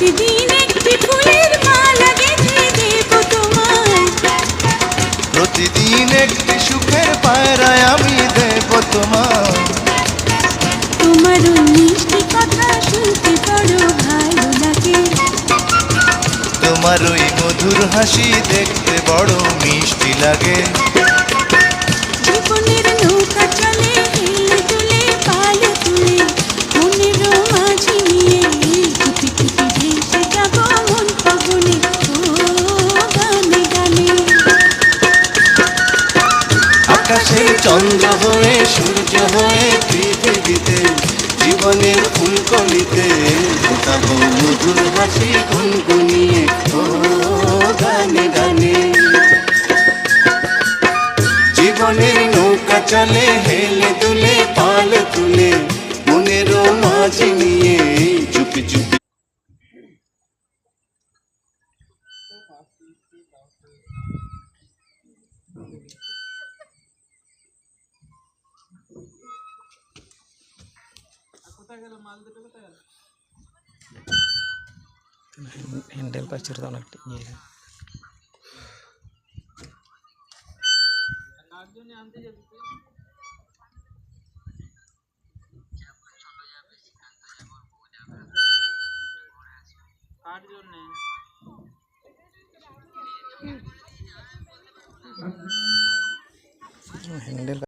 প্রতিদিন একটি ফুলের মালা গেঁথে দেব তোমায়, প্রতিদিন একটি সুখের পায়রায় আমি দেব তোমায়। তোমার ওই মিষ্টি কথা শুনতে বড় ভালো লাগে, তোমার ওই মধুর হাসি দেখতে বড় মিষ্টি লাগে। জীবনের নৌকা চলে হেলে দুলে পাল তুলে, মনের মাঝি নিয়ে চুপি চুপি ভেসে যাব মন পবনে, ও গানে গানে। আকাশের চন্দ্র হয়ে সূর্য হয়ে পৃথিবীতে, জীবনের ফুলকলিতে ফোটাবো মধুর হাসি গুনগুনিয়ে, ও গানে গানে। জীবনের নৌকা চলে হেলে দুলে পাল তুলে, মনের মাঝি নিয়ে চুপি চুপি। হ্যান্ডেল পাচ্ছিল অনেকটা ইয়ে। হ্যান্ডেল